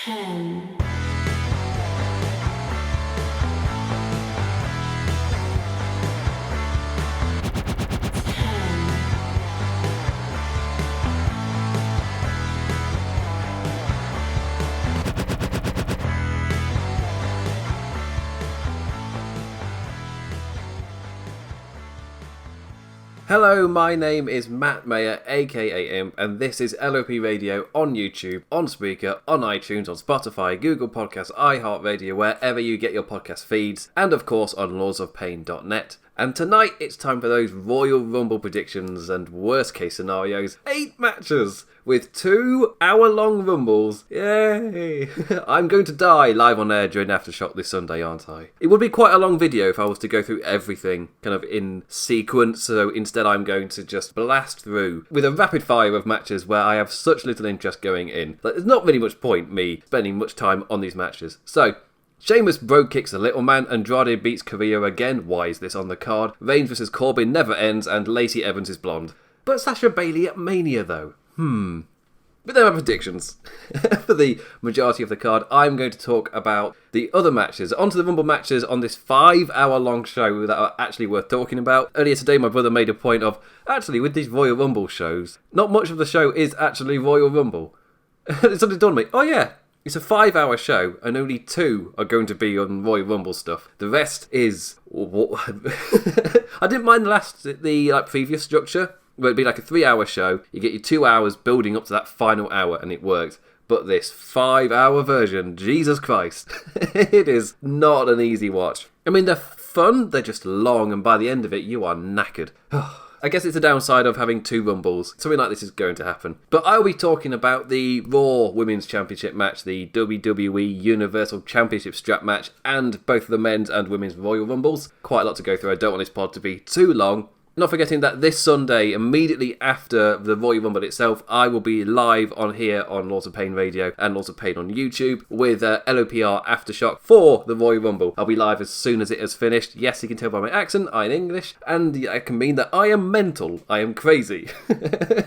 10. Hello, my name is Matt Mayer, aka Imp, and this is LOP Radio on YouTube, on Spreaker, on iTunes, on Spotify, Google Podcasts, iHeartRadio, wherever you get your podcast feeds, and of course on lawsofpain.net. And tonight it's time for those Royal Rumble predictions and worst case scenarios. 8 matches with 2 hour-long Rumbles. Yay! I'm going to die live on air during Aftershock this Sunday, aren't I? It would be quite a long video if I was to go through everything kind of in sequence, so instead I'm going to just blast through with a rapid fire of matches where I have such little interest going in. There's not really much point me spending much time on these matches. So, Sheamus Bro kicks the little man, Andrade beats Carrillo again, why is this on the card? Reigns vs Corbin never ends, and Lacey Evans is blonde. But Sasha Bayley at Mania though? But there are predictions. For the majority of the card, I'm going to talk about the other matches. Onto the Rumble matches on this 5 hour long show that are actually worth talking about. Earlier today, my brother made a point of, actually, with these Royal Rumble shows, not much of the show is actually Royal Rumble. It suddenly dawned on me, oh yeah, it's a 5 hour show and only 2 are going to be on Royal Rumble stuff. The rest is... I didn't mind the previous structure. Where it'd be like a 3 hour show, you get your 2 hours building up to that final hour and it worked. But this 5 hour version, Jesus Christ, it is not an easy watch. I mean, they're fun, they're just long, and by the end of it, you are knackered. I guess it's a downside of having 2 Rumbles. Something like this is going to happen. But I'll be talking about the Raw Women's Championship match, the WWE Universal Championship strap match, and both the men's and women's Royal Rumbles. Quite a lot to go through. I don't want this pod to be too long. Not forgetting that this Sunday, immediately after the Royal Rumble itself, I will be live on here on Laws of Pain Radio and Laws of Pain on YouTube with LOPR Aftershock for the Royal Rumble. I'll be live as soon as it has finished. Yes, you can tell by my accent, I'm English, and it can mean that I am mental. I am crazy.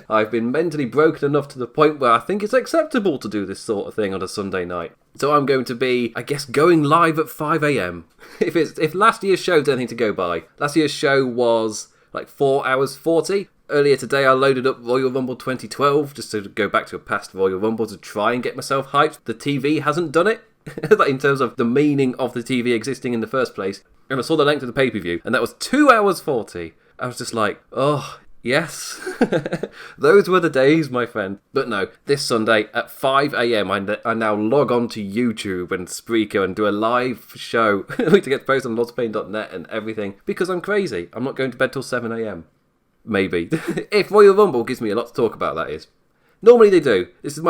I've been mentally broken enough to the point where I think it's acceptable to do this sort of thing on a Sunday night. So I'm going to be, I guess, going live at 5 a.m. If last year's show is anything to go by, last year's show was like 4 hours 40. Earlier today I loaded up Royal Rumble 2012 just to go back to a past Royal Rumble to try and get myself hyped. The TV hasn't done it, in terms of the meaning of the TV existing in the first place. And I saw the length of the pay-per-view and that was 2 hours 40. I was just like, oh, yes. Those were the days, my friend. But no, this Sunday at 5 a.m. I now log on to YouTube and Spreaker and do a live show to get posted on lawsofpain.net and everything because I'm crazy. I'm not going to bed till 7 a.m. Maybe. If Royal Rumble gives me a lot to talk about, that is. Normally they do. This will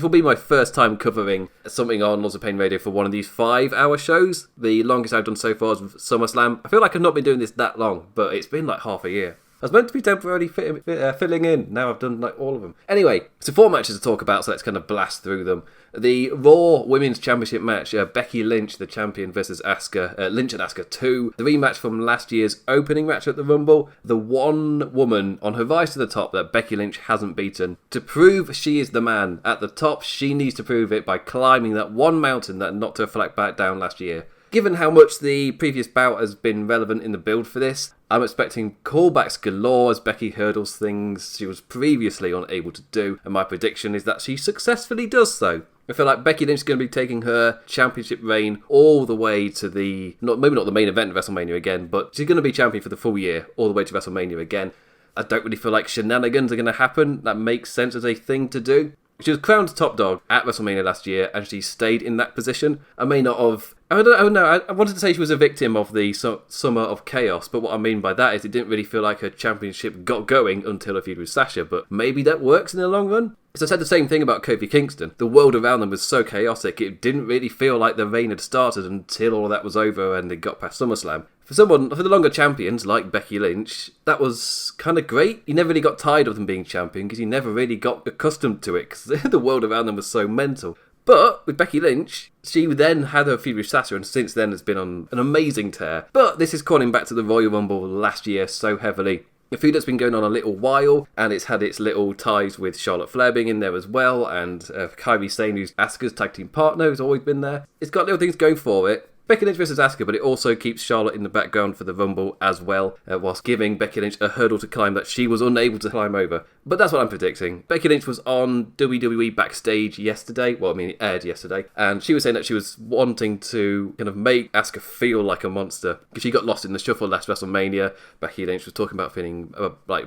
be my first time covering something on Laws of Pain Radio for one of these 5 hour shows. The longest I've done so far is SummerSlam. I feel like I've not been doing this that long, but it's been like half a year. I was meant to be temporarily filling in. Now I've done like all of them. Anyway, so 4 matches to talk about, so let's kind of blast through them. The Raw Women's Championship match, Becky Lynch, the champion, versus Lynch and Asuka II. The rematch from last year's opening match at the Rumble. The one woman on her rise to the top that Becky Lynch hasn't beaten. To prove she is the man at the top, she needs to prove it by climbing that one mountain that knocked her flat back down last year. Given how much the previous bout has been relevant in the build for this, I'm expecting callbacks galore as Becky hurdles things she was previously unable to do, and my prediction is that she successfully does so. I feel like Becky Lynch is going to be taking her championship reign all the way to maybe not the main event of WrestleMania again, but she's going to be champion for the full year, all the way to WrestleMania again. I don't really feel like shenanigans are going to happen. That makes sense as a thing to do. She was crowned top dog at WrestleMania last year, and she stayed in that position. I may not have... I don't know. I wanted to say she was a victim of the Summer of Chaos, but what I mean by that is it didn't really feel like her championship got going until a feud with Sasha, but maybe that works in the long run. Because I said the same thing about Kofi Kingston. The world around them was so chaotic, it didn't really feel like the reign had started until all of that was over and they got past SummerSlam. For the longer champions, like Becky Lynch, that was kind of great. You never really got tired of them being champion because you never really got accustomed to it because the world around them was so mental. But with Becky Lynch, she then had her feud with Sasha and since then has been on an amazing tear. But this is calling back to the Royal Rumble last year so heavily. A feud that's been going on a little while, and it's had its little ties with Charlotte Flair being in there as well, and Kairi Sane, who's Asuka's tag team partner, who's always been there. It's got little things going for it. Becky Lynch versus Asuka, but it also keeps Charlotte in the background for the Rumble as well, whilst giving Becky Lynch a hurdle to climb that she was unable to climb over. But that's what I'm predicting. Becky Lynch was on WWE Backstage yesterday, it aired yesterday, and she was saying that she was wanting to kind of make Asuka feel like a monster, because she got lost in the shuffle last WrestleMania. Becky Lynch was talking about feeling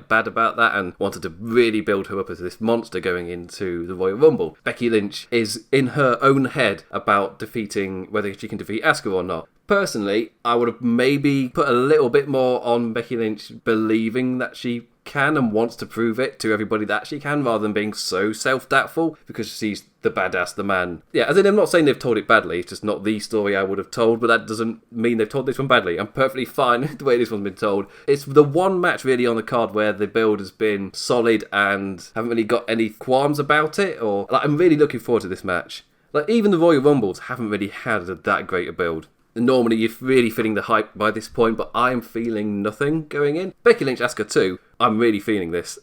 bad about that, and wanted to really build her up as this monster going into the Royal Rumble. Becky Lynch is in her own head about defeating, whether she can defeat Asuka or not. Personally, I would have maybe put a little bit more on Becky Lynch believing that she can and wants to prove it to everybody that she can, rather than being so self-doubtful because she's the badass, the man. Yeah, as in, I'm not saying they've told it badly, it's just not the story I would have told, but that doesn't mean they've told this one badly. I'm perfectly fine the way this one's been told. It's the one match really on the card where the build has been solid and haven't really got any qualms about it, or I'm really looking forward to this match. Even the Royal Rumbles haven't really had that great a build. Normally you're really feeling the hype by this point, but I'm feeling nothing going in. Becky Lynch, Asuka 2, I'm really feeling this.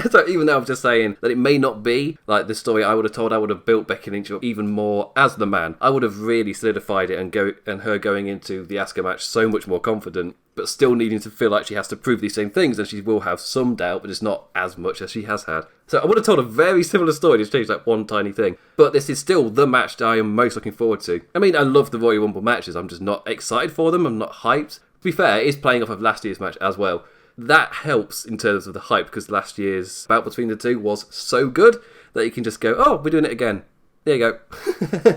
So even though I'm just saying that it may not be like the story I would have told, I would have built Becky Lynch up even more as the man. I would have really solidified it and her going into the Asuka match so much more confident, but still needing to feel like she has to prove these same things, and she will have some doubt, but it's not as much as she has had. So I would have told a very similar story, just changed that one tiny thing. But this is still the match that I am most looking forward to. I mean, I love the Royal Rumble matches, I'm just not excited for them, I'm not hyped. To be fair, it is playing off of last year's match as well. That helps in terms of the hype, because last year's bout between the two was so good that you can just go, oh, we're doing it again. There you go.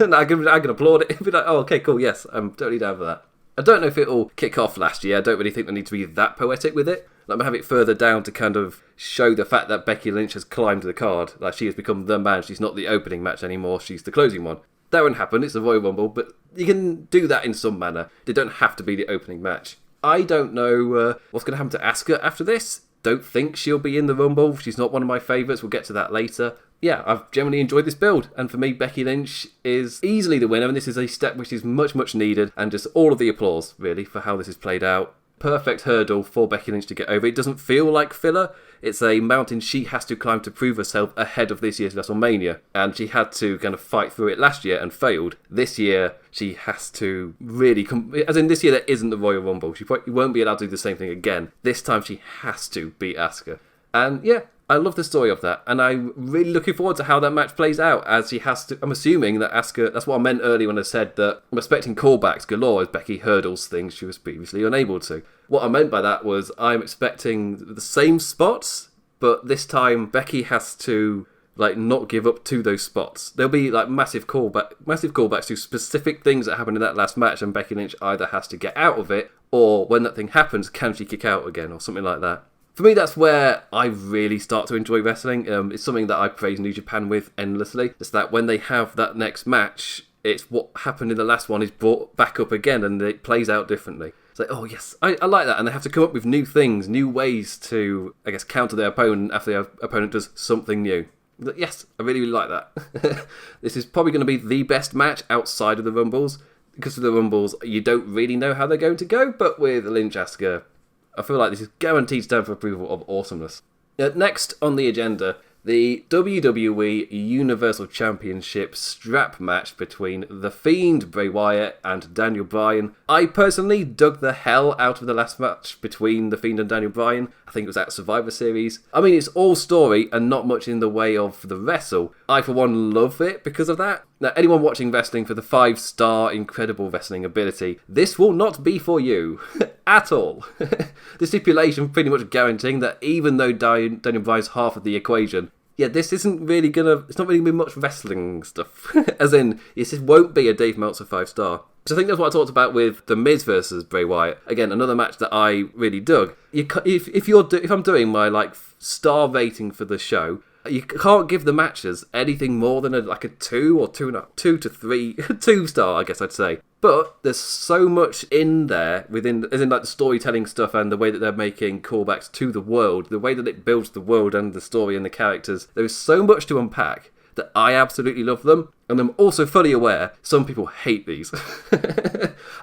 And I can applaud it and be like, oh, okay, cool, yes, I'm totally down for that. I don't know if it'll kick off last year. I don't really think they need to be that poetic with it. I'm have it further down to kind of show the fact that Becky Lynch has climbed the card. Like, she has become the man. She's not the opening match anymore. She's the closing one. That won't happen. It's the Royal Rumble, but you can do that in some manner. They don't have to be the opening match. I don't know what's going to happen to Asuka after this. Don't think she'll be in the Rumble. She's not one of my favourites. We'll get to that later. Yeah, I've generally enjoyed this build, and for me, Becky Lynch is easily the winner, and this is a step which is much, much needed, and just all of the applause, really, for how this is played out. Perfect hurdle for Becky Lynch to get over. It doesn't feel like filler. It's a mountain she has to climb to prove herself ahead of this year's WrestleMania, and she had to kind of fight through it last year and failed. This year, she has to really as in this year there isn't the Royal Rumble. She won't be allowed to do the same thing again. This time she has to beat Asuka. And yeah, I love the story of that, and I'm really looking forward to how that match plays out, as she has to. I'm assuming that Asuka, that's what I meant earlier when I said that I'm expecting callbacks galore as Becky hurdles things she was previously unable to. What I meant by that was I'm expecting the same spots, but this time Becky has to not give up to those spots. There'll be massive callbacks to specific things that happened in that last match, and Becky Lynch either has to get out of it, or when that thing happens, can she kick out again, or something like that. For me, that's where I really start to enjoy wrestling. It's something that I praise New Japan with endlessly. It's that when they have that next match, it's what happened in the last one is brought back up again, and it plays out differently. It's like, oh yes, I like that. And they have to come up with new things, new ways to, I guess, counter their opponent after their opponent does something new. Yes, I really, really like that. This is probably going to be the best match outside of the Rumbles. Because of the Rumbles, you don't really know how they're going to go, but with Lynch Asuka, I feel like this is guaranteed stamp for approval of awesomeness. Next on the agenda, the WWE Universal Championship strap match between The Fiend, Bray Wyatt, and Daniel Bryan. I personally dug the hell out of the last match between The Fiend and Daniel Bryan. I think it was at Survivor Series. I mean, it's all story and not much in the way of the wrestle. I, for one, love it because of that. Now, anyone watching wrestling for the 5-star incredible wrestling ability, this will not be for you. At all. The stipulation pretty much guaranteeing that even though Daniel Bryan's half of the equation, yeah, this isn't really it's not really going to be much wrestling stuff. As in, it won't be a Dave Meltzer 5-star. So I think that's what I talked about with The Miz versus Bray Wyatt. Again, another match that I really dug. If I'm doing my star rating for the show, you can't give the matches anything more than a 2 or 2 to 3, 2-star, I guess I'd say. But there's so much in there within, as in the storytelling stuff and the way that they're making callbacks to the world, the way that it builds the world and the story and the characters. There is so much to unpack that I absolutely love them. And I'm also fully aware some people hate these.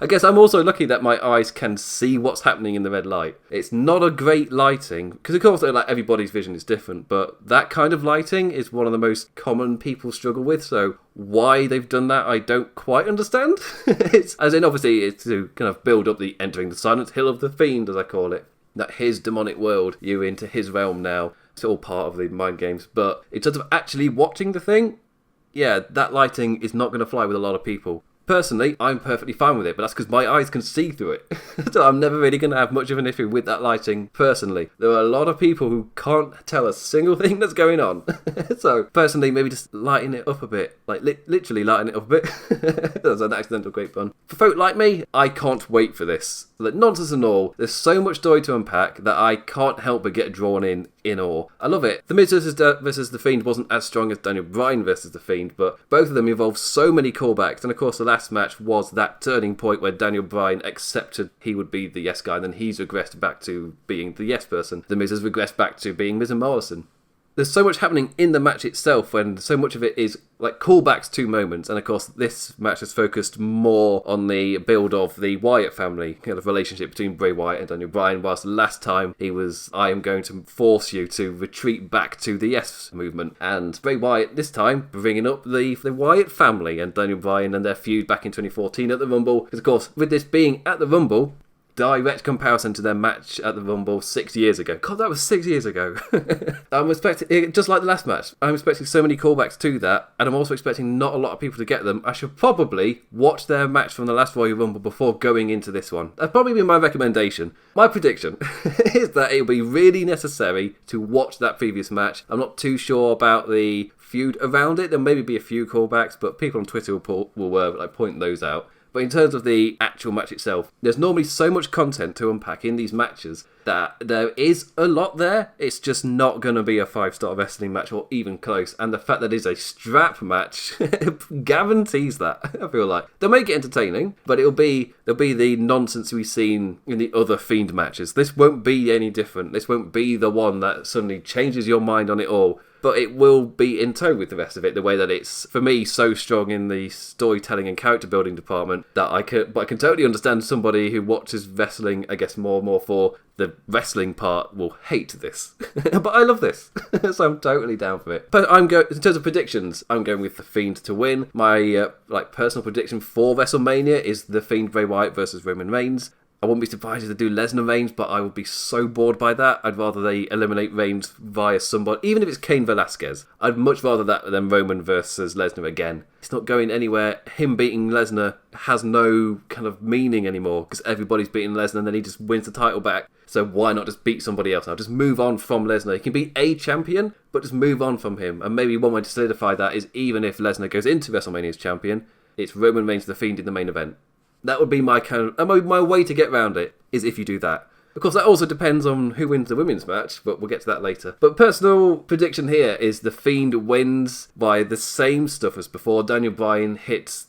I guess I'm also lucky that my eyes can see what's happening in the red light. It's not a great lighting, because of course like everybody's vision is different, but that kind of lighting is one of the most common people struggle with, so why they've done that I don't quite understand. It's as in obviously it's to kind of build up the entering the silent hill of the Fiend, as I call it. That his demonic world, you into his realm now. It's all part of the mind games. But in terms of actually watching the thing, yeah, that lighting is not going to fly with a lot of people. Personally, I'm perfectly fine with it, but that's because my eyes can see through it. So I'm never really going to have much of an issue with that lighting, personally. There are a lot of people who can't tell a single thing that's going on. So, personally, maybe just lighten it up a bit. Like, literally lighten it up a bit. That's an accidental great pun. For folk like me, I can't wait for this. Like, nonsense and all, there's so much story to unpack that I can't help but get drawn in awe. I love it. The Miz versus The Fiend wasn't as strong as Daniel Bryan versus The Fiend, but both of them involved so many callbacks, and of course the last match was that turning point where Daniel Bryan accepted he would be the yes guy, and then he's regressed back to being the yes person. The Miz has regressed back to being Miz and Morrison. There's so much happening in the match itself when so much of it is like callbacks to moments, and of course this match is focused more on the build of the Wyatt family, kind of relationship between Bray Wyatt and Daniel Bryan, whilst last time he was, I am going to force you to retreat back to the yes movement, and Bray Wyatt this time bringing up the Wyatt family and Daniel Bryan and their feud back in 2014 at the Rumble, because of course with this being at the Rumble, direct comparison to their match at the Rumble 6 years ago. God, that was 6 years ago. I'm expecting, just like the last match, I'm expecting so many callbacks to that, and I'm also expecting not a lot of people to get them. I should probably watch their match from the last Royal Rumble before going into this one. That'd probably be my recommendation. My prediction is that it'll be really necessary to watch that previous match. I'm not too sure about the feud around it. There'll maybe be a few callbacks, but people on Twitter will point those out. But in terms of the actual match itself, there's normally so much content to unpack in these matches that there is a lot there. It's just not going to be a 5-star wrestling match or even close. And the fact that it's a strap match guarantees that, I feel like. They'll make it entertaining, but there'll be the nonsense we've seen in the other Fiend matches. This won't be any different. This won't be the one that suddenly changes your mind on it all. But it will be in tone with the rest of it, the way that it's, for me, so strong in the storytelling and character building department that I can totally understand somebody who watches wrestling, I guess, more for the wrestling part will hate this. But I love this, so I'm totally down for it. But in terms of predictions, I'm going with The Fiend to win. My personal prediction for WrestleMania is The Fiend Bray Wyatt versus Roman Reigns. I wouldn't be surprised if they do Lesnar Reigns, but I would be so bored by that. I'd rather they eliminate Reigns via somebody, even if it's Cain Velasquez. I'd much rather that than Roman versus Lesnar again. It's not going anywhere. Him beating Lesnar has no kind of meaning anymore because everybody's beating Lesnar and then he just wins the title back. So why not just beat somebody else now? Just move on from Lesnar. He can be a champion, but just move on from him. And maybe one way to solidify that is even if Lesnar goes into WrestleMania as champion, it's Roman Reigns The Fiend in the main event. That would be my way to get around it, is if you do that. Of course, that also depends on who wins the women's match, but we'll get to that later. But personal prediction here is The Fiend wins by the same stuff as before. Daniel Bryan hits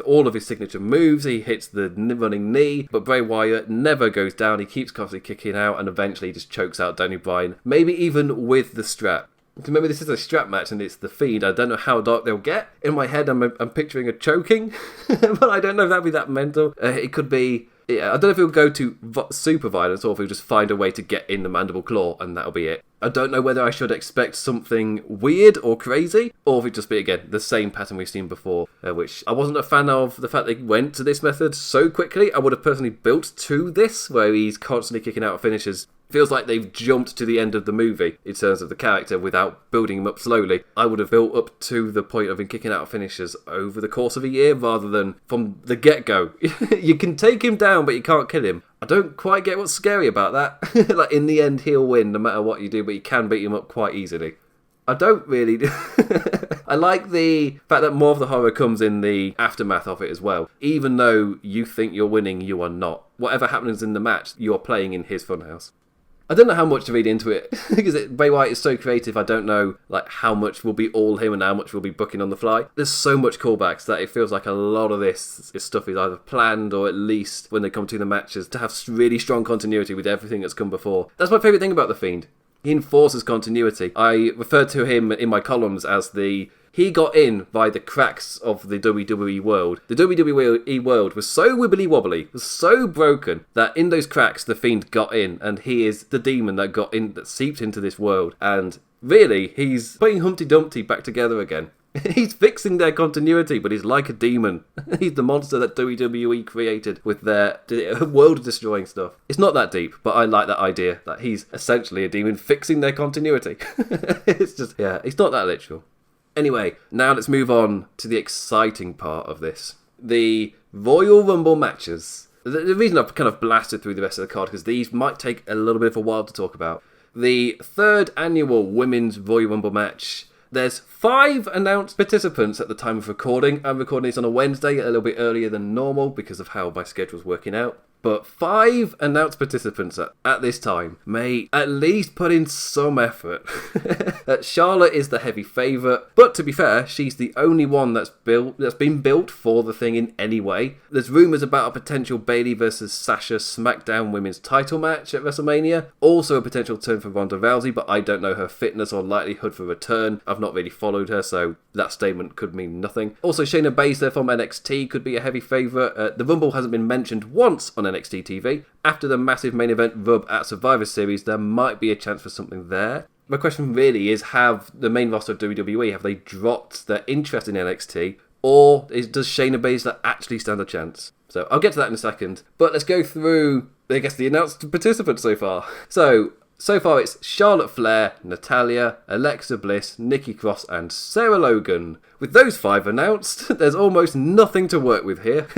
all of his signature moves. He hits the running knee, but Bray Wyatt never goes down. He keeps constantly kicking out and eventually just chokes out Daniel Bryan, maybe even with the strap. Remember, this is a strap match and it's The Fiend. I don't know how dark they'll get. In my head, I'm picturing a choking, but I don't know if that'll be that mental. It could be... I don't know if he'll go to super violence or if he'll just find a way to get in the mandible claw and that'll be it. I don't know whether I should expect something weird or crazy or if it just be, again, the same pattern we've seen before, which I wasn't a fan of the fact they went to this method so quickly. I would have personally built to this, where he's constantly kicking out finishes. Feels like they've jumped to the end of the movie in terms of the character without building him up slowly. I would have built up to the point of him kicking out finishes over the course of a year rather than from the get-go. You can take him down, but you can't kill him. I don't quite get what's scary about that. Like, in the end, he'll win no matter what you do, but you can beat him up quite easily. I don't really... I like the fact that more of the horror comes in the aftermath of it as well. Even though you think you're winning, you are not. Whatever happens in the match, you're playing in his funhouse. I don't know how much to read into it because Bray Wyatt is so creative. I don't know how much will be all him and how much will be booking on the fly. There's so much callbacks that it feels like a lot of this stuff is either planned or at least when they come to the matches to have really strong continuity with everything that's come before. That's my favourite thing about The Fiend. He enforces continuity. I referred to him in my columns as the He got in by the cracks of the WWE world. The WWE world was so wibbly wobbly, was so broken, that in those cracks the Fiend got in, and he is the demon that got in, that seeped into this world. And really, he's putting Humpty Dumpty back together again. He's fixing their continuity, but he's like a demon. He's the monster that WWE created with their world-destroying stuff. It's not that deep, but I like that idea, that he's essentially a demon fixing their continuity. It's just, yeah, it's not that literal. Anyway, now let's move on to the exciting part of this. The Royal Rumble matches. The reason I've kind of blasted through the rest of the card, because these might take a little bit of a while to talk about. The 3rd annual Women's Royal Rumble match. There's 5 announced participants at the time of recording. I'm recording this on a Wednesday, a little bit earlier than normal because of how my schedule's working out. But 5 announced participants at this time may at least put in some effort. Charlotte is the heavy favourite, but to be fair, she's the only one that's been built for the thing in any way. There's rumours about a potential Bayley versus Sasha SmackDown Women's title match at WrestleMania. Also a potential turn for Ronda Rousey, but I don't know her fitness or likelihood for return. I've not really followed her, so that statement could mean nothing. Also, Shayna Baszler from NXT could be a heavy favourite. The Rumble hasn't been mentioned once on NXT TV. After the massive main event rub at Survivor Series, there might be a chance for something there. My question really is, have the main roster of WWE, have they dropped their interest in NXT, or does Shayna Baszler actually stand a chance? So I'll get to that in a second, but let's go through, I guess, the announced participants so far. So far it's Charlotte Flair, Natalya, Alexa Bliss, Nikki Cross and Sarah Logan. With those 5 announced, there's almost nothing to work with here.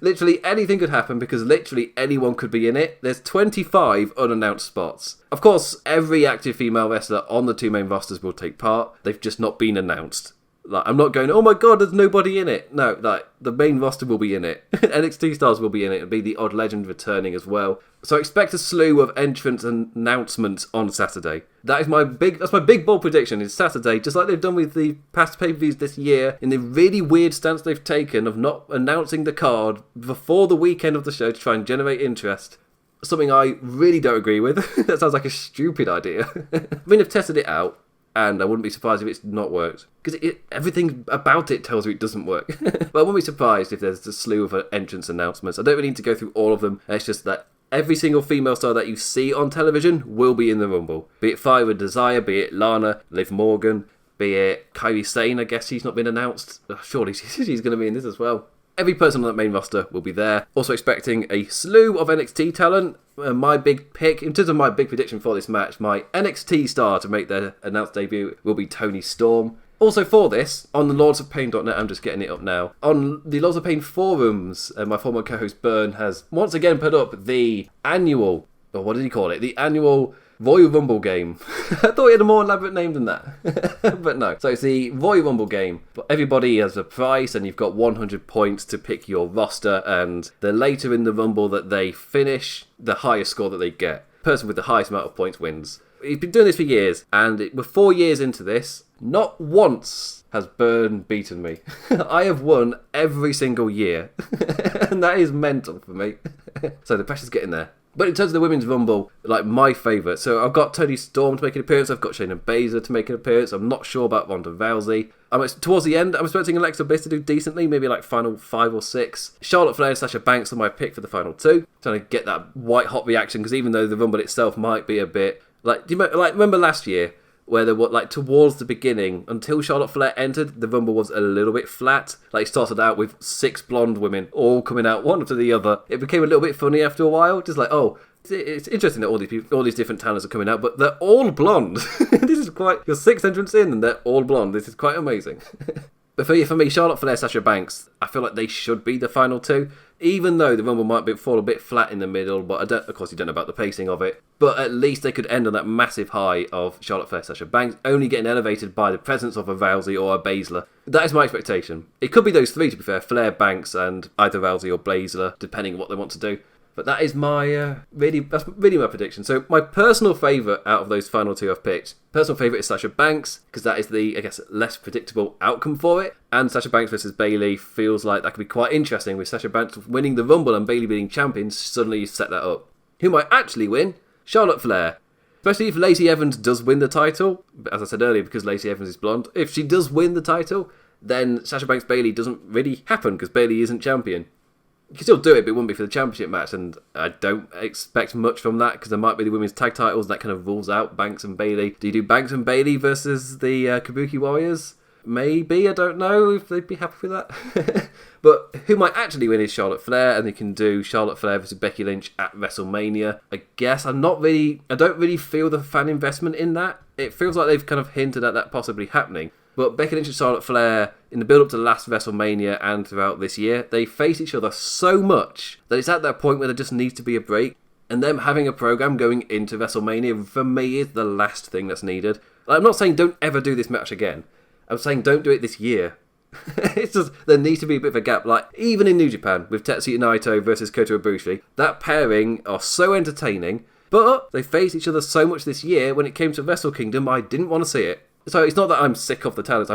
Literally anything could happen because literally anyone could be in it. There's 25 unannounced spots. Of course, every active female wrestler on the 2 main rosters will take part. They've just not been announced. Like, I'm not going, oh my god, there's nobody in it. No, like, the main roster will be in it. NXT stars will be in it. It'll be the odd legend returning as well. So expect a slew of entrants and announcements on Saturday. That's my big bold prediction, is Saturday, just like they've done with the past pay-per-views this year, in the really weird stance they've taken of not announcing the card before the weekend of the show to try and generate interest. Something I really don't agree with. That sounds like a stupid idea. I mean, they've tested it out, and I wouldn't be surprised if it's not worked. Because everything about it tells me it doesn't work. But I wouldn't be surprised if there's a slew of entrance announcements. I don't really need to go through all of them. It's just that every single female star that you see on television will be in the Rumble. Be it Fire and Desire, be it Lana, Liv Morgan, be it Kairi Sane, I guess she's not been announced. Surely she's going to be in this as well. Every person on that main roster will be there. Also expecting a slew of NXT talent. My big pick, in terms of my big prediction for this match, my NXT star to make their announced debut will be Toni Storm. Also for this, on the lordsofpain.net, I'm just getting it up now, on the Lords of Pain forums, my former co-host Byrne has once again put up the annual, or what did he call it, the annual Royal Rumble game. I thought it had a more elaborate name than that. But no. So it's the Royal Rumble game. Everybody has a price and you've got 100 points to pick your roster, and the later in the Rumble that they finish, the higher score that they get. The person with the highest amount of points wins. He's been doing this for years, and we're 4 years into this. Not once has Byrne beaten me. I have won every single year. And that is mental for me. So the pressure's getting there. But in terms of the Women's Rumble, like, my favourite, so I've got Toni Storm to make an appearance, I've got Shayna Baszler to make an appearance, I'm not sure about Ronda Rousey. Towards the end, I'm expecting Alexa Bliss to do decently, maybe like final 5 or 6. Charlotte Flair and Sasha Banks are my pick for the final 2. Trying to get that white-hot reaction, because even though the Rumble itself might be a bit... remember last year, where there were, towards the beginning, until Charlotte Flair entered, the Rumble was a little bit flat. It started out with 6 blonde women all coming out one after the other. It became a little bit funny after a while. Just like, oh, it's interesting that all these different talents are coming out, but they're all blonde. This is quite... You're 6 entrants in and they're all blonde. This is quite amazing. But for me, Charlotte Flair, Sasha Banks, I feel like they should be the final 2. Even though the Rumble might fall a bit flat in the middle, but of course you don't know about the pacing of it. But at least they could end on that massive high of Charlotte Flair, Sasha Banks, only getting elevated by the presence of a Rousey or a Baszler. That is my expectation. It could be those 3, to be fair, Flair, Banks, and either Rousey or Baszler, depending on what they want to do. But that is that's really my prediction. So my personal favourite out of those final 2 I've picked, personal favourite is Sasha Banks, because that is the, I guess, less predictable outcome for it. And Sasha Banks versus Bayley feels like that could be quite interesting, with Sasha Banks winning the Rumble and Bayley being champion. Suddenly you set that up. Who might actually win? Charlotte Flair. Especially if Lacey Evans does win the title, as I said earlier, because Lacey Evans is blonde. If she does win the title, then Sasha Banks Bayley doesn't really happen because Bayley isn't champion. You can still do it, but it wouldn't be for the championship match, and I don't expect much from that because there might be the women's tag titles that kind of rules out Banks and Bayley. Do you do Banks and Bayley versus the Kabuki Warriors? Maybe, I don't know if they'd be happy with that. But who might actually win is Charlotte Flair, and they can do Charlotte Flair versus Becky Lynch at WrestleMania. I guess I don't really feel the fan investment in that. It feels like they've kind of hinted at that possibly happening. But Becky Lynch and Charlotte Flair, in the build-up to last WrestleMania and throughout this year, they face each other so much that it's at that point where there just needs to be a break. And them having a program going into WrestleMania, for me, is the last thing that's needed. I'm not saying don't ever do this match again. I'm saying don't do it this year. It's just, there needs to be a bit of a gap. Like, even in New Japan, with Tetsuya Naito versus Kota Ibushi, that pairing are so entertaining, but they faced each other so much this year, when it came to Wrestle Kingdom, I didn't want to see it. So it's not that I'm sick of the talent,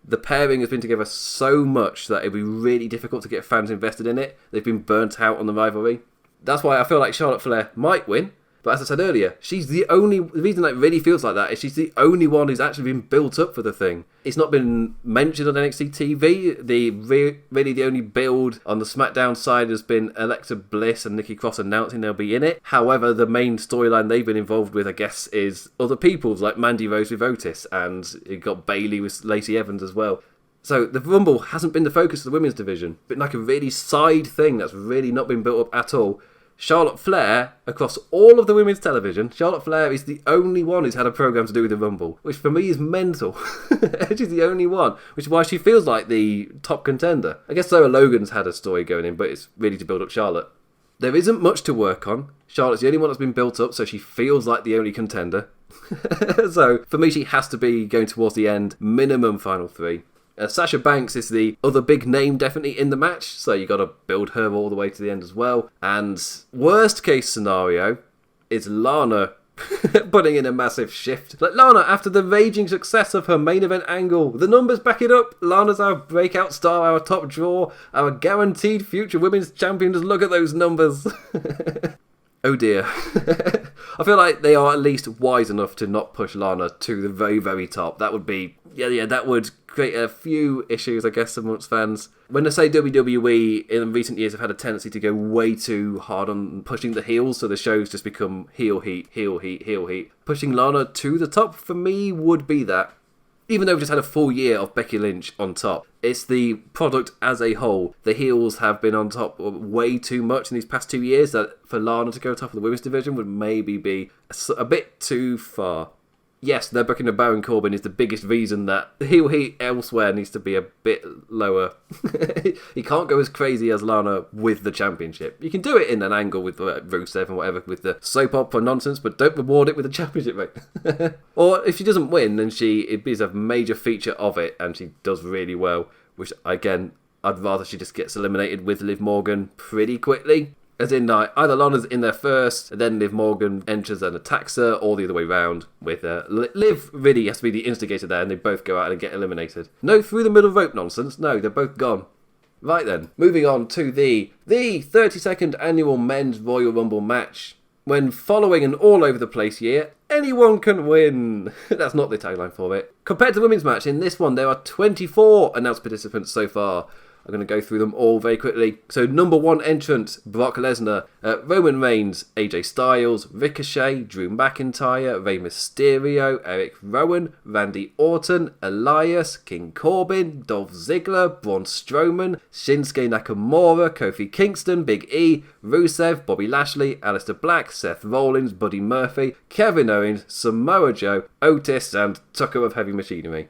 the pairing has been together so much that it'd be really difficult to get fans invested in it. They've been burnt out on the rivalry. That's why I feel like Charlotte Flair might win. But as I said earlier, the reason that it really feels like that is she's the only one who's actually been built up for the thing. It's not been mentioned on NXT TV. Really the only build on the SmackDown side has been Alexa Bliss and Nikki Cross announcing they'll be in it. However, the main storyline they've been involved with, I guess, is other people's, like Mandy Rose with Otis, and you've got Bayley with Lacey Evans as well. So the Rumble hasn't been the focus of the women's division. It's been like a really side thing that's really not been built up at all. Charlotte Flair, across all of the women's television, Charlotte Flair is the only one who's had a program to do with the Rumble, which for me is mental. She's the only one, which is why she feels like the top contender. I guess Sarah Logan's had a story going in, but it's really to build up Charlotte. There isn't much to work on. Charlotte's the only one that's been built up, so she feels like the only contender. So for me, she has to be going towards the end, minimum final three. Sasha Banks is the other big name definitely in the match, so you got to build her all the way to the end as well. And worst case scenario is Lana putting in a massive shift. Like Lana, after the raging success of her main event angle, the numbers back it up. Lana's our breakout star, our top draw, our guaranteed future women's champion. Just look at those numbers. Oh dear. I feel like they are at least wise enough to not push Lana to the very, very top. That would be... Yeah, that would create a few issues, I guess, amongst fans. When I say WWE in recent years have had a tendency to go way too hard on pushing the heels, so the shows just become heel heat, heel heat, heel heat. Pushing Lana to the top, for me, would be that. Even though we've just had a full year of Becky Lynch on top, it's the product as a whole. The heels have been on top way too much in these past 2 years that for Lana to go top of the women's division would maybe be a bit too far. Yes, their booking of Baron Corbin is the biggest reason that the heel heat elsewhere needs to be a bit lower. He can't go as crazy as Lana with the championship. You can do it in an angle with Rusev and whatever, with the soap opera nonsense, but don't reward it with a championship, mate. Or if she doesn't win, then it is a major feature of it, and she does really well, which, again, I'd rather she just gets eliminated with Liv Morgan pretty quickly. As in, either Lana's in there first, and then Liv Morgan enters and attacks her, or the other way round, with Liv really has to be the instigator there, and they both go out and get eliminated. No through the middle rope nonsense, no, they're both gone. Right then, moving on to the 32nd annual Men's Royal Rumble match. When following an all-over-the-place year, anyone can win. That's not the tagline for it. Compared to the women's match, in this one there are 24 announced participants so far. I'm going to go through them all very quickly. So number 1 entrant, Brock Lesnar, Roman Reigns, AJ Styles, Ricochet, Drew McIntyre, Rey Mysterio, Eric Rowan, Randy Orton, Elias, King Corbin, Dolph Ziggler, Braun Strowman, Shinsuke Nakamura, Kofi Kingston, Big E, Rusev, Bobby Lashley, Aleister Black, Seth Rollins, Buddy Murphy, Kevin Owens, Samoa Joe, Otis, and Tucker of Heavy Machinery.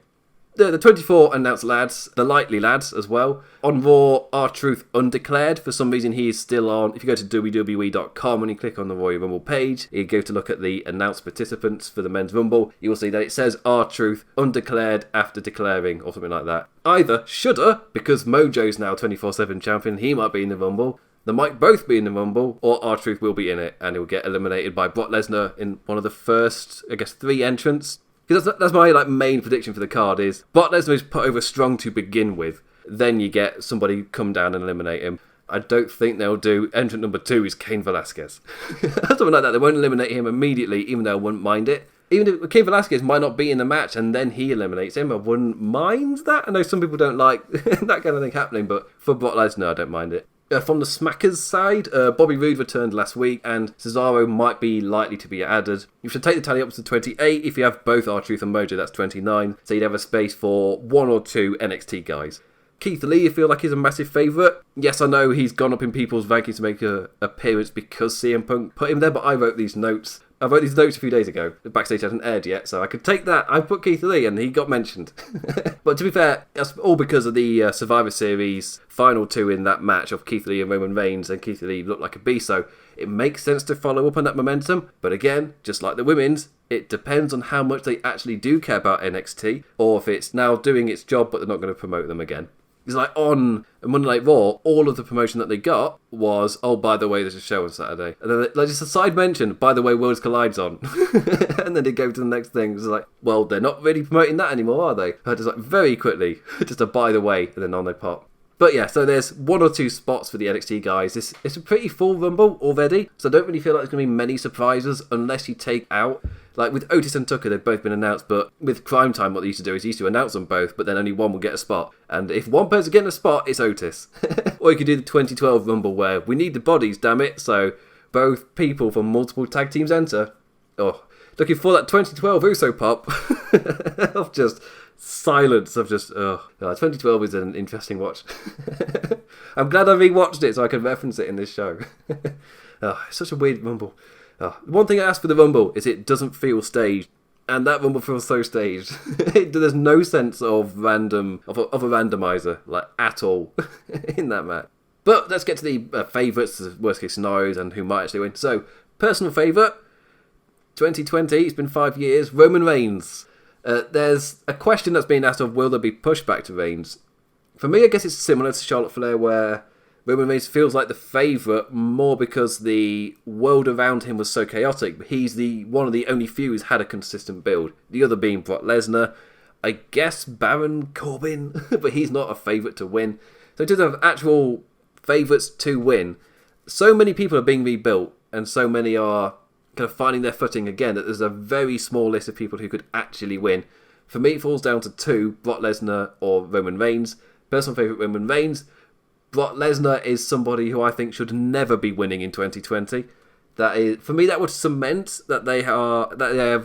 The 24 announced lads, the likely lads as well. On Raw, R-Truth undeclared. For some reason, he is still on. If you go to WWE.com and you click on the Royal Rumble page, you go to look at the announced participants for the Men's Rumble, you will see that it says R-Truth undeclared after declaring, or something like that. Either shoulda, because Mojo's now 24/7 champion, he might be in the Rumble. They might both be in the Rumble, or R-Truth will be in it, and he'll get eliminated by Brock Lesnar in one of the first, 3 entrants. Because that's my main prediction for the card is Brock Lesnar is put over strong to begin with. Then you get somebody come down and eliminate him. I don't think they'll do entrant number 2 is Cain Velasquez. Something like that. They won't eliminate him immediately, even though I wouldn't mind it. Even if Cain Velasquez might not be in the match and then he eliminates him, I wouldn't mind that. I know some people don't like that kind of thing happening, but for Brock Lesnar, I don't mind it. From the Smackers side, Bobby Roode returned last week and Cesaro might be likely to be added. You should take the tally up to 28. If you have both R-Truth and Mojo, that's 29. So you'd have a space for 1 or 2 NXT guys. Keith Lee, I feel like he's a massive favourite. Yes, I know he's gone up in people's rankings to make an appearance because CM Punk put him there, but I wrote these notes a few days ago. The Backstage hasn't aired yet, so I could take that. I put Keith Lee and he got mentioned. But to be fair, that's all because of the Survivor Series final 2 in that match of Keith Lee and Roman Reigns, and Keith Lee looked like a beast, so it makes sense to follow up on that momentum. But again, just like the women's, it depends on how much they actually do care about NXT, or if it's now doing its job but they're not going to promote them again. It's like on Monday Night Raw, all of the promotion that they got was, oh, by the way, there's a show on Saturday. And then like just a side mention, by the way, Worlds Collide's on. And then they go to the next thing. It's like, well, they're not really promoting that anymore, are they? Just like very quickly, just a by the way, and then on they pop. But yeah, so there's 1 or 2 spots for the NXT guys. It's a pretty full Rumble already, so I don't really feel like there's going to be many surprises unless you take out... Like with Otis and Tucker, they've both been announced, but with Crime Time, what they used to do is they used to announce them both, but then only one will get a spot. And if one person getting a spot, it's Otis. Or you could do the 2012 Rumble where we need the bodies, damn it, so both people from multiple tag teams enter. Oh, looking for that 2012 Uso pop of just silence of just, 2012 is an interesting watch. I'm glad I rewatched it so I can reference it in this show. It's such a weird Rumble. One thing I ask for the Rumble is it doesn't feel staged, and that Rumble feels so staged. There's no sense of a randomizer, like, at all, in that match. But let's get to the favourites, the worst case scenarios, and who might actually win. So, personal favourite, 2020, it's been 5 years, Roman Reigns. There's a question that's being asked of, will there be pushback to Reigns? For me, I guess it's similar to Charlotte Flair, where Roman Reigns feels like the favourite more because the world around him was so chaotic. He's one of the only few who's had a consistent build. The other being Brock Lesnar. I guess Baron Corbin, but he's not a favourite to win. So in terms of actual favourites to win, so many people are being rebuilt and so many are kind of finding their footing again that there's a very small list of people who could actually win. For me, it falls down to 2, Brock Lesnar or Roman Reigns. Personal favourite, Roman Reigns. Brock Lesnar is somebody who I think should never be winning in 2020. That is, for me, that would cement that they are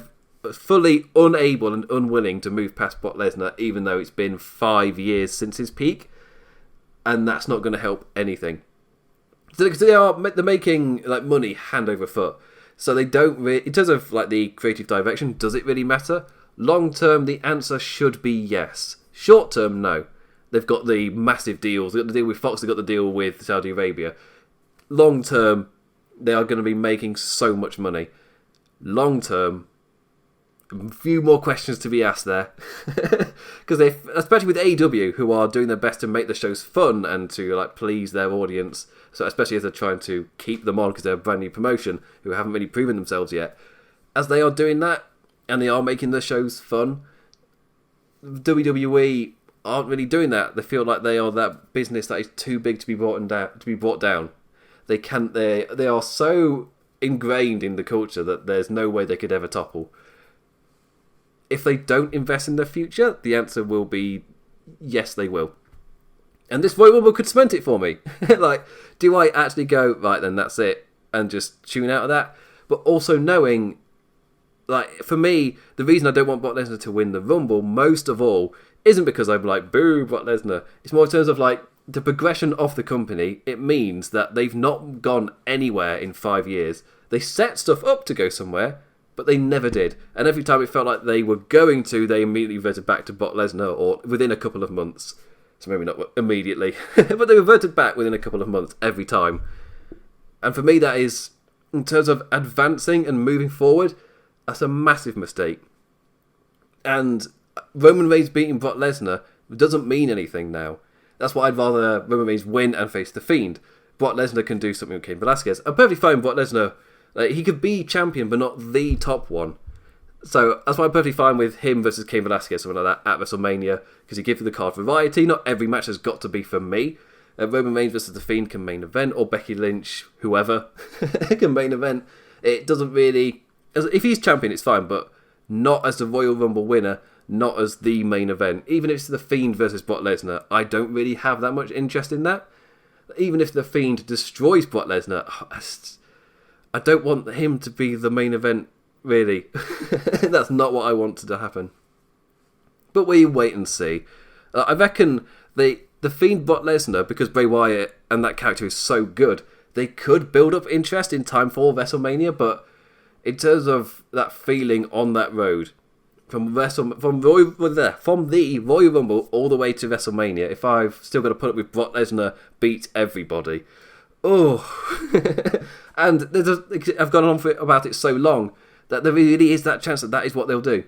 fully unable and unwilling to move past Brock Lesnar, even though it's been 5 years since his peak, and that's not going to help anything. Because they're making like money hand over foot, so they don't really. In terms of like the creative direction, does it really matter? Long term, the answer should be yes. Short term, no. They've got the massive deals. They've got the deal with Fox. They've got the deal with Saudi Arabia. Long term, they are going to be making so much money. Long term, a few more questions to be asked there. Because especially with AEW, who are doing their best to make the shows fun and to like please their audience. So especially as they're trying to keep them on because they're a brand new promotion who haven't really proven themselves yet. As they are doing that and they are making the shows fun, WWE aren't really doing that. They feel like they are that business that is too big to be brought down. They are so ingrained in the culture that there's no way they could ever topple. If they don't invest in their future, the answer will be yes, they will. And this Royal Rumble could cement it for me. Like, do I actually go, right then, that's it, and just tune out of that? But also knowing, like, for me, the reason I don't want Brock Lesnar to win the Rumble, most of all, isn't because I'm like, boo, Brock Lesnar. It's more in terms of, like, the progression of the company. It means that they've not gone anywhere in 5 years. They set stuff up to go somewhere, but they never did. And every time it felt like they were going to, they immediately reverted back to Brock Lesnar, or within a couple of months. So maybe not immediately, but they reverted back within a couple of months every time. And for me, that is, in terms of advancing and moving forward, that's a massive mistake. And Roman Reigns beating Brock Lesnar doesn't mean anything now. That's why I'd rather Roman Reigns win and face the Fiend. Brock Lesnar can do something with Cain Velasquez. I'm perfectly fine with Brock Lesnar. Like, he could be champion, but not the top one. So that's why I'm perfectly fine with him versus Cain Velasquez, something like that, at WrestleMania, because he gives you the card variety. Not every match has got to be for me, Roman Reigns versus The Fiend can main event, or Becky Lynch, whoever, can main event. It doesn't really... If he's champion, it's fine, but not as the Royal Rumble winner, not as the main event. Even if it's The Fiend versus Brock Lesnar, I don't really have that much interest in that. Even if The Fiend destroys Brock Lesnar, I don't want him to be the main event, really. That's not what I want to happen. But we wait and see. I reckon the Fiend Brock Lesnar, because Bray Wyatt and that character is so good, they could build up interest in time for WrestleMania, but in terms of that feeling on that road, from the Royal Rumble all the way to WrestleMania, if I've still got to put up with Brock Lesnar beat everybody, and I've gone on about it so long that there really is that chance that is what they'll do.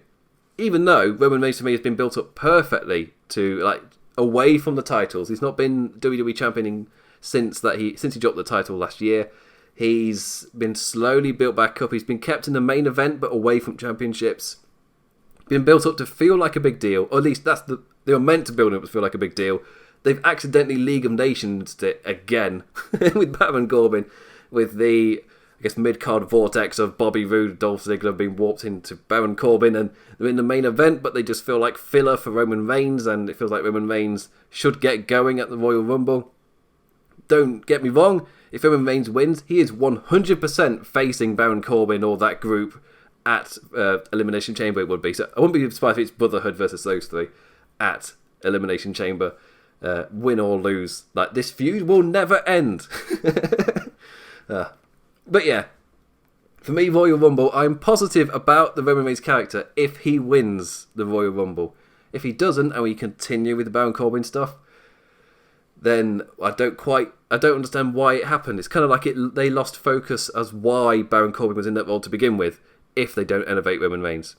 Even though Roman Reigns to me has been built up perfectly to away from the titles, he's not been WWE championing since he dropped the title last year. He's been slowly built back up. He's been kept in the main event, but away from championships. Been built up to feel like a big deal, or at least they were meant to build it up to feel like a big deal. They've accidentally League of Nations it again with Baron Corbin, with the mid-card vortex of Bobby Roode, Dolph Ziggler being warped into Baron Corbin, and they're in the main event, but they just feel like filler for Roman Reigns, and it feels like Roman Reigns should get going at the Royal Rumble. Don't get me wrong, if Roman Reigns wins, he is 100% facing Baron Corbin or that group at Elimination Chamber, it would be. So I wouldn't be surprised if it's Brotherhood versus those three at Elimination Chamber. Win or lose. This feud will never end. But yeah, for me, Royal Rumble, I'm positive about the Roman Reigns character if he wins the Royal Rumble. If he doesn't, and we continue with the Baron Corbin stuff, then I don't understand why it happened. It's kind of like they lost focus as why Baron Corbin was in that role to begin with, if they don't elevate Roman Reigns.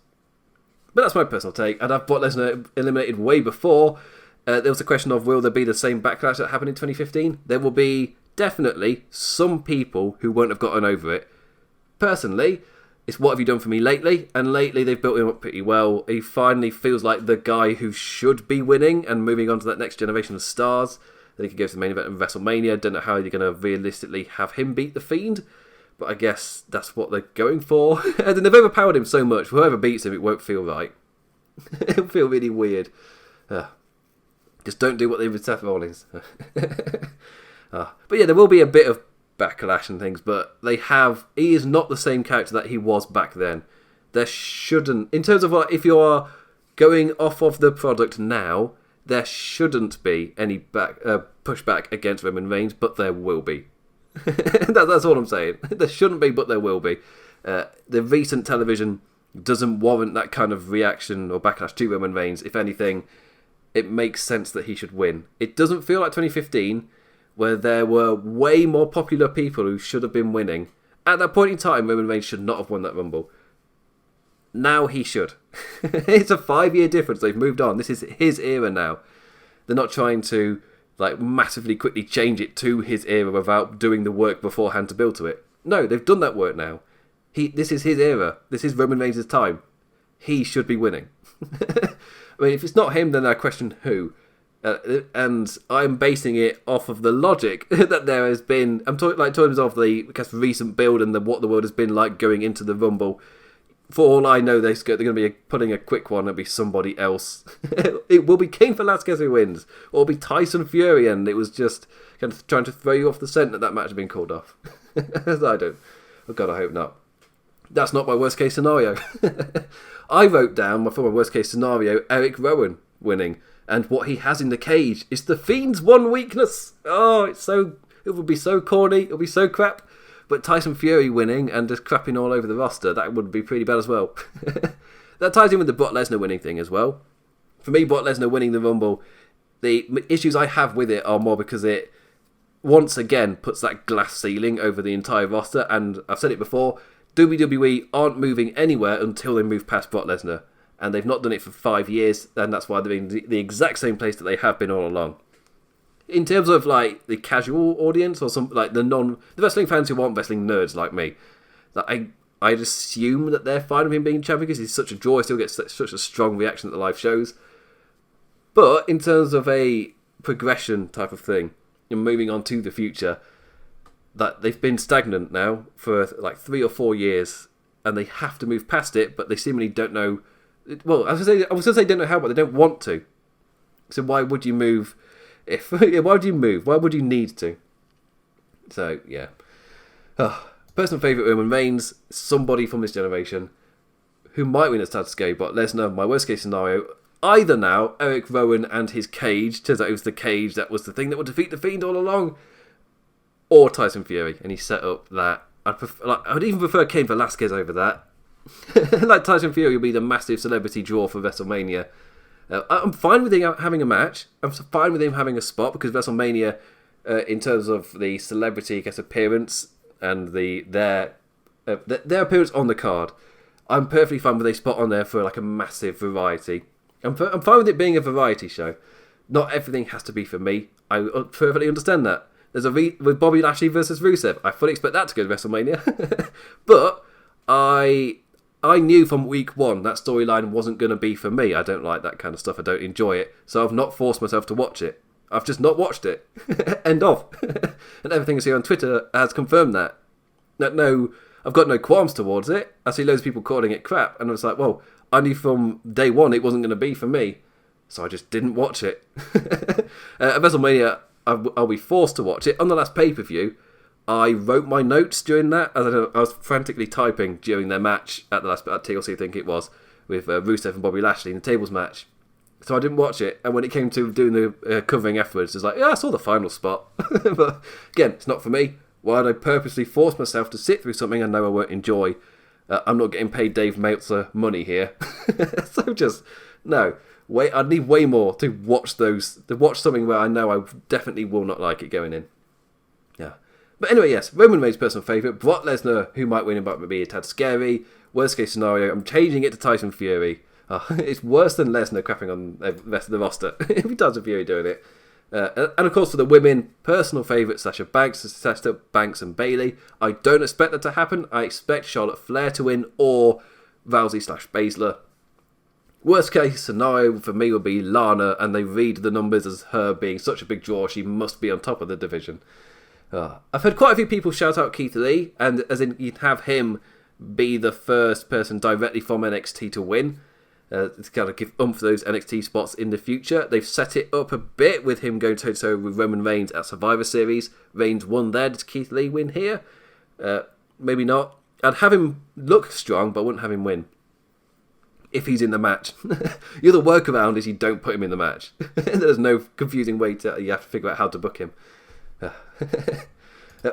But that's my personal take. I'd have Brock Lesnar eliminated way before. There was a question of, will there be the same backlash that happened in 2015? There will be definitely some people who won't have gotten over it. Personally, it's what have you done for me lately? And lately they've built him up pretty well. He finally feels like the guy who should be winning and moving on to that next generation of stars. Then he could go to the main event of WrestleMania. Don't know how you're going to realistically have him beat The Fiend, but I guess that's what they're going for. And they've overpowered him so much, whoever beats him, it won't feel right. It'll feel really weird. Just don't do what they did with Seth Rollins. But yeah, there will be a bit of backlash and things, but he is not the same character that he was back then. There shouldn't, in terms of if you are going off of the product now, there shouldn't be any pushback against Roman Reigns, but there will be. That's all I'm saying. There shouldn't be, but there will be. The recent television doesn't warrant that kind of reaction or backlash to Roman Reigns. If anything, it makes sense that he should win. It doesn't feel like 2015, where there were way more popular people who should have been winning. At that point in time, Roman Reigns should not have won that Rumble. Now he should. It's a 5-year difference. They've moved on. This is his era now. They're not trying to massively quickly change it to his era without doing the work beforehand to build to it. No, they've done that work now. This is his era. This is Roman Reigns' time. He should be winning. I mean, if it's not him, then I question who. And I'm basing it off of the logic that there has been. I'm talking of the recent build and what the world has been like going into the Rumble. For all I know, they're going to be putting a quick one. It'll be somebody else. It will be Cain Velasquez who wins, or it'll be Tyson Fury, and it was just kind of trying to throw you off the scent that match had been called off. Oh God, I hope not. That's not my worst case scenario. I wrote down for my worst case scenario, Eric Rowan winning. And what he has in the cage is the Fiend's one weakness. Oh, it would be so corny. It'll be so crap. But Tyson Fury winning and just crapping all over the roster, that would be pretty bad as well. That ties in with the Brock Lesnar winning thing as well. For me, Brock Lesnar winning the Rumble, the issues I have with it are more because it, once again, puts that glass ceiling over the entire roster. And I've said it before, WWE aren't moving anywhere until they move past Brock Lesnar. And they've not done it for 5 years, and that's why they're in the exact same place that they have been all along. In terms of the casual audience, or some the wrestling fans who aren't wrestling nerds like me, I'd assume that they're fine with him being champion because he's such a draw. He still gets such a strong reaction at the live shows. But in terms of a progression type of thing, and moving on to the future, that they've been stagnant now for like 3 or 4 years, and they have to move past it, but they seemingly don't know. Well, I was going to say don't know how, but they don't want to. So why would you move? Why would you move? Why would you need to? So yeah. Personal favourite Roman Reigns, somebody from this generation who might win at Sasuke, but Lesnar, my worst case scenario, either now, Eric Rowan and his cage, turns out it was the cage that was the thing that would defeat the Fiend all along, or Tyson Fury, and he set up that. I'd even prefer Cain Velasquez over that. Like Tyson Fury will be the massive celebrity draw for WrestleMania. I'm fine with him having a match. I'm fine with him having a spot, because WrestleMania, in terms of the celebrity appearance and their appearance on the card, I'm perfectly fine with a spot on there for like a massive variety. I'm fine with it being a variety show. Not everything has to be for me. I perfectly understand that. There's with Bobby Lashley versus Rusev. I fully expect that to go to WrestleMania. But I knew from week 1 that storyline wasn't going to be for me. I don't like that kind of stuff. I don't enjoy it. So I've not forced myself to watch it. I've just not watched it. End of. And everything I see on Twitter has confirmed that. No, I've got no qualms towards it. I see loads of people calling it crap. And I was like, well, I knew from day 1 it wasn't going to be for me. So I just didn't watch it. At WrestleMania, I'll be forced to watch it. On the last pay-per-view, I wrote my notes during that. I was frantically typing during their match at the last at TLC, I think it was, with Rusev and Bobby Lashley in the tables match. So I didn't watch it. And when it came to doing the covering afterwards, it was like, yeah, I saw the final spot. But again, it's not for me. Why would I purposely force myself to sit through something I know I won't enjoy? I'm not getting paid Dave Meltzer money here. So just, no. I'd need way more to watch something where I know I definitely will not like it going in. Yeah. But anyway, yes, Roman Reigns' personal favourite. Brock Lesnar, who might win, but be a tad scary. Worst case scenario, I'm changing it to Tyson Fury. It's worse than Lesnar crapping on the rest of the roster. If he Tyson Fury doing it. And of course for the women, personal favourite Sasha Banks and Bayley. I don't expect that to happen. I expect Charlotte Flair to win, or Rousey/Baszler. Worst case scenario for me would be Lana, and they read the numbers as her being such a big draw, she must be on top of the division. I've heard quite a few people shout out Keith Lee, and as in you'd have him be the first person directly from NXT to win. It's got to give oomph for those NXT spots in the future. They've set it up a bit with him going toe-to-toe with Roman Reigns at Survivor Series. Reigns won there. Does Keith Lee win here? Maybe not. I'd have him look strong, but I wouldn't have him win. If he's in the match. The other workaround is you don't put him in the match. There's no confusing way to... You have to figure out how to book him.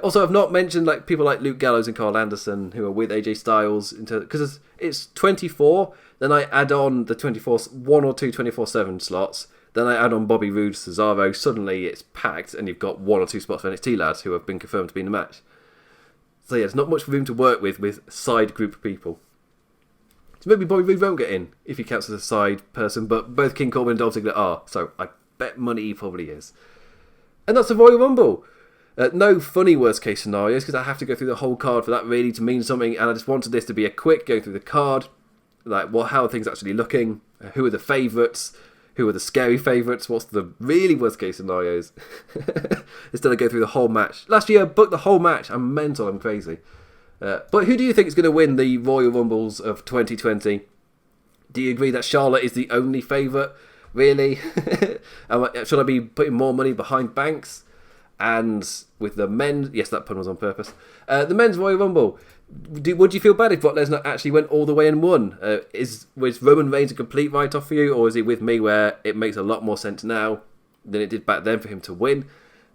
Also, I've not mentioned like people like Luke Gallows and Carl Anderson who are with AJ Styles, because it's 24, then I add on the 1 or 2 24/7 slots, then I add on Bobby Roode, Cesaro, suddenly it's packed and you've got 1 or 2 spots for NXT lads who have been confirmed to be in the match. So yeah, there's not much room to work with side group of people. So maybe Bobby Roode won't get in if he counts as a side person, but both King Corbin and Dolph Ziggler are, so I bet money he probably is. And that's the Royal Rumble. No funny worst case scenarios, because I have to go through the whole card for that really to mean something, and I just wanted this to be a quick going through the card, like how are things actually looking, who are the favourites, who are the scary favourites, what's the really worst case scenarios, instead of go through the whole match. Last year I booked the whole match, I'm mental, I'm crazy. But who do you think is going to win the Royal Rumbles of 2020? Do you agree that Charlotte is the only favourite, really? Should I be putting more money behind Banks? And with the men, yes, that pun was on purpose. The men's Royal Rumble. Would you feel bad if Brock Lesnar actually went all the way and won? Was Roman Reigns a complete write-off for you, or is it with me where it makes a lot more sense now than it did back then for him to win?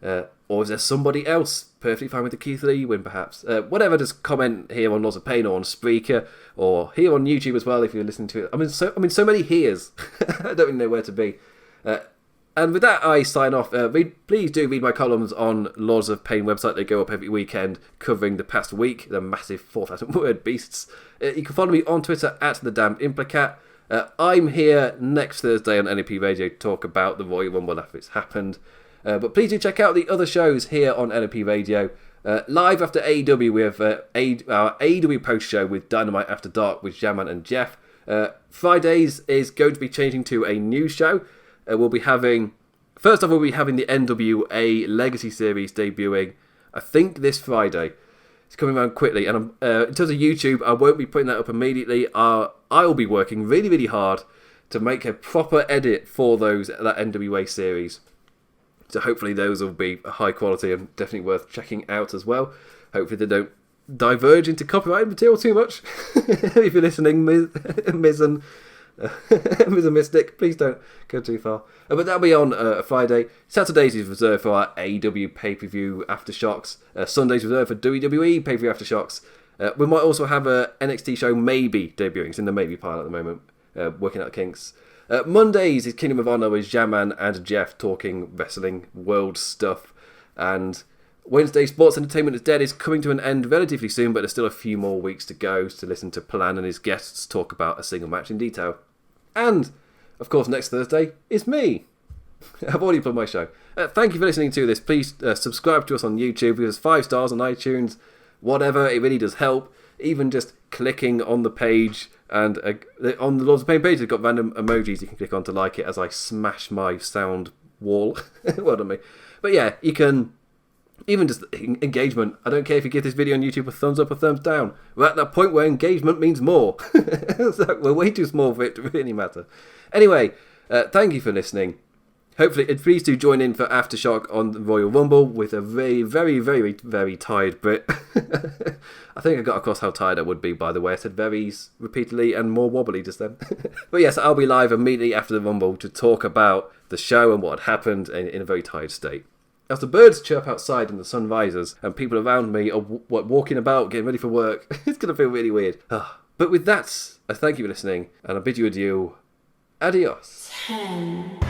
Or is there somebody else perfectly fine with the Keith Lee win, perhaps? Whatever, just comment here on Laws of Pain or on Spreaker or here on YouTube as well if you're listening to it. I mean, so many heres. I don't even know where to be. And with that, I sign off. Please do read my columns on Laws of Pain website. They go up every weekend covering the past week. The massive 4,000 word beasts. You can follow me on Twitter at The Damned Implicat. I'm here next Thursday on NAP Radio to talk about the Royal Rumble after it's happened. But please do check out the other shows here on NAP Radio. Live after AEW, we have our AEW post show with Dynamite After Dark with Jaman and Jeff. Fridays is going to be changing to a new show. We'll be having First off, we'll be having the NWA Legacy Series debuting, I think this Friday. It's coming around quickly, and in terms of YouTube, I won't be putting that up immediately. I'll be working really, really hard to make a proper edit for that NWA series. So hopefully those will be high quality and definitely worth checking out as well. Hopefully they don't diverge into copyrighted material too much. If you're listening, Miz and Mystic, please don't go too far. But that'll be on Friday. Saturdays is reserved for our AEW pay-per-view Aftershocks. Sundays reserved for WWE pay-per-view Aftershocks. We might also have a NXT show maybe debuting. It's in the maybe pile at the moment. Working out the kinks. Mondays is Kingdom of Honor with Jaman and Jeff talking wrestling world stuff. And Wednesday, Sports Entertainment is Dead is coming to an end relatively soon, but there's still a few more weeks to go to listen to Plan and his guests talk about a single match in detail. And, of course, next Thursday is me. I've already plugged my show. Thank you for listening to this. Please subscribe to us on YouTube. Give us 5 stars on iTunes. Whatever, it really does help. Even just clicking on the page and on the Lords of Pain page, they've got random emojis you can click on to like it as I smash my sound wall. Well done me. But yeah, you can... Even just engagement. I don't care if you give this video on YouTube a thumbs up or thumbs down. We're at that point where engagement means more. So we're way too small for it to really matter. Anyway, thank you for listening. Hopefully, please do join in for Aftershock on the Royal Rumble with a very, very, very, very tired Brit. I think I got across how tired I would be, by the way. I said very repeatedly and more wobbly just then. But yes, I'll be live immediately after the Rumble to talk about the show and what had happened in a very tired state. As the birds chirp outside and the sun rises and people around me are walking about, getting ready for work, it's going to feel really weird. But with that, I thank you for listening and I bid you adieu. Adios. 10.